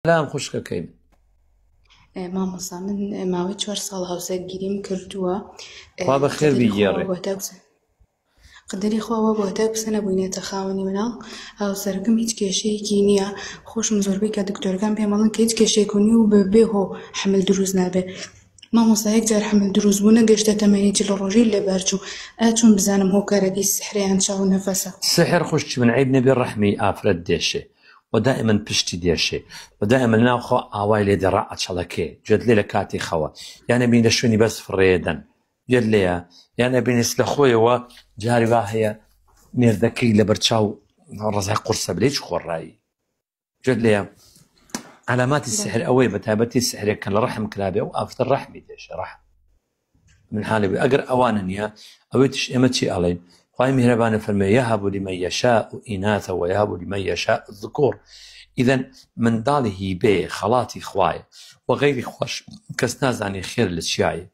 لام خوشکەکەی مامۆستا من ماوەی 4 ساڵ هاوسەرگیریم کردووە. خوا بەخێر بیگێڕێ. قدری خواوە بۆ هەتا قسە نەبووینێتە خاوەنی مناڵ. هاوسەرگم هیچ کێشەیەکی نییە. خۆشم زۆربەی کە دکتۆرەکان پێم دەڵێن کە هیچ کێشەیەکی نییە و بەبێ هۆ حمل دروست نابێ. مامۆستا یەک جار حمل دروست بوو نەگەیشتە تەمەنێکی لە ڕۆژی لێبەرچوو. چۆن بزانم هۆکارەکەی سحریان چاو نەفەسە؟ سحر خوشتی من عیب نەبێ ڕەحمی ئافرەت دێشێ ودائما پشتی دێشێ ودائما ناوخۆ ئاوای لێ دەڕا ئەچەڵەکێ گوێت لێ لە کاتی خەوە یانە بین لە شوێنی بەس فڕێدەن گوێت لێیە یانە بینیس لە خۆیەوە جاری وا هەیە مێردەکەی لە بەرچاو ڕزای قورسە بلێچ خۆڕایی گوێت لێیە علاماتی سحر ئەوەی بە تایبەتی سحرێکە لە ڕەحم کرابێ و ئافرەتە ڕەحمی دێشێ ڕەحم من حالي ئەگەر ئەوانە نییە ئەوەی تش ئێمە چی ئەڵێن خوای میهرەبانە فەرمێ یەهەب لمن یەشاء ئیناثا ویهەب لمن یەشاء الذکور. ئیذەن منداڵی هیبەیە خەڵاتی خوایە و غەیری خۆش کەس نازانی خێر لە چیایە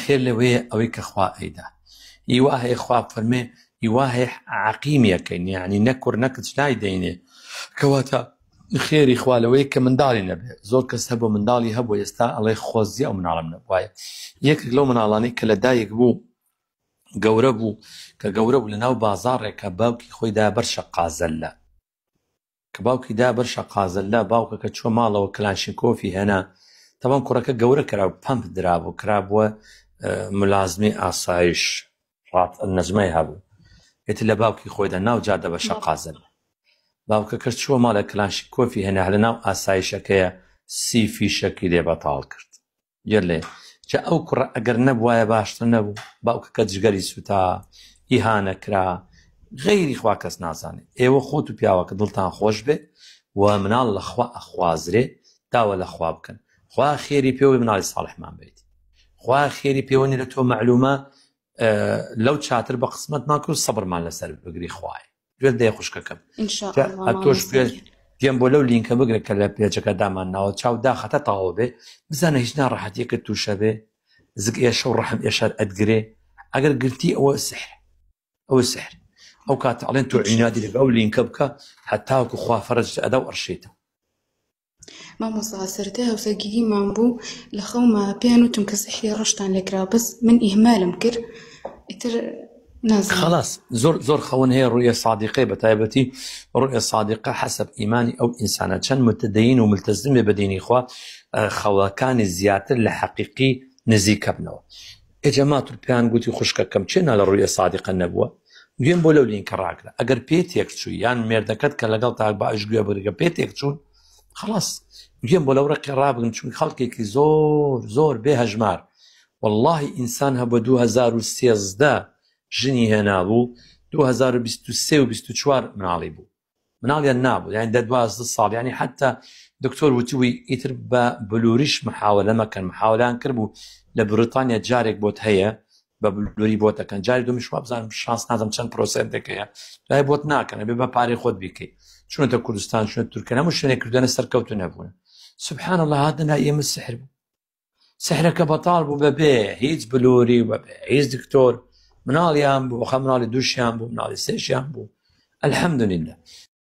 خێر لەوەیە ئەوەی کە خوا ئەیدا هیوا هەیە خوا فەرمێ هیوا هەیە عەقیمیەکەین یعنی نەکوڕ نەکچ لای دەینێ کەواتە خێری خوا لەوەیە کە منداڵی نەبێ. زۆر کەس هەبوو منداڵی هەبوو ئێستا ئەڵێ خۆزیە ئەو مناڵم نەبوایە. یەکێک لەو مناڵانەی کە لە دایک بوو گەورە بوو کە گەورە بوو لە ناو بازاڕێکە باوکی خۆی دا بەرشە قازەلە کە باوکی دا بەرشە قازەلە باوکە کە چوە ماڵەوە کلاشینکۆفی هێنا تەمام کوڕەکە گەورە کرا و پەمپ درابوو کرابووە ملازمی ئاسایش ڕات نەزمەی هەبوو ئێتر لە باوکی خۆیدا ناو جادە بەشە قازەلە باوکە کە چووە ماڵە کلاشینکۆفی هێنا لە ناو ئاسایشەکەیە سی فیشەکی لێ بەتاڵ کرد. گەر لێ جا ئەو کوڕە ئەگەر نەبوایە باشتر نەبوو باوکەکە جگەری سوتا ئیهانە کرا غەیری خوا کەس نازانێت. ئێوە خۆت و پیاوەکە دڵتان خۆش بێ و مناڵ لە خوا ئەخوازرێ داوە لە خوا بکەن خوا خێری پێوەی مناڵی ساڵحمان بێت خوا خێری پێوەنی لە تۆ مەعلومە لەو چاتر بە قسمەتمان کرد سەبرمان لەسەر بگری خوایە گوێت دەیە خوشکەکەم تۆش پێم بۆ لەو لینکە بگرێت کە لە پێجەکە دامان ناوە چاو داخەتە تاوە بێ بزانە هیچ ناڕەحەتیەکە تووشە بێ زگ ئێشە و ڕەحم ئێشار ئەدگرێ ئەگەر گرتی ئەوە سحر ئەوە سحر ئەو کاتە ئەڵێن تۆ عینادی لەگە ئەو لینکە بکە هەتاوەکو خوا فەرج ئەدا و ئەرشێتەوە. مامۆستا سەرەتای هاوسەرگیریمان بوو لە خەوما پێیان وتم کە سحری ڕەشتان لێکرا بەس من ئیهمالم کرد ئیتر خلاص زۆر خەون هەیە ڕوویە سادیقەی بە تایبەتی ڕوویە سادیقە حەسەب ئیمانی ئەو ئینسانە چەند متدەین و ملتەزم بێ بە دینی خوا خەوەکانی زیاتر لە حەقیقی نزیکە بنەوە. ئێجەمات و پێیان گوتی خوشکەکەم چێنا لە ڕوویە سادیقە نەبووە گوێم بۆ لەو لینکە ڕاکرا ئەگەر پێت یەک چوو یان مێردەکەت کە لەگەڵ تاک بە ئەش گوێ بگرگە پێت یەک چوون خلاص گوێم بۆ لەو ڕێکی ڕابگرن چون خەڵکێکی زۆر بێ هەژمار واللهی ئینسان هەبووە 2013 ژنی هێنابوو 2023 و 24 مناڵی بوو مناڵیان نابوو یعنی 12 ساڵ یعنی حتا دکتۆر وتوی ئیتر بە بلوریش محاولە مەکەن محاولان کرد بوو لە بریتانیا جارێک بۆت هەیە بە بلوری بۆتەکەن جاری دومیش وا بزانم شانس نازم چەند پرۆسەنتێکەیە لای بۆت ناکەنە بێ بە پارەی خۆت بیکەی چونەتە کوردستان چونە تورکیا هەموو شوێنێک کردوێنە سەرکەوتو نەبوون سبحان الله هاتنە ئێمە سحر بوو سحرەکە بەتاڵ بوو بەبێ هیچ بلوری و بەبێ هیچ دکتۆر مناڵیان بوو خە مناڵی دووشیان بوو مناڵی سێشیان بوو الحەمدولله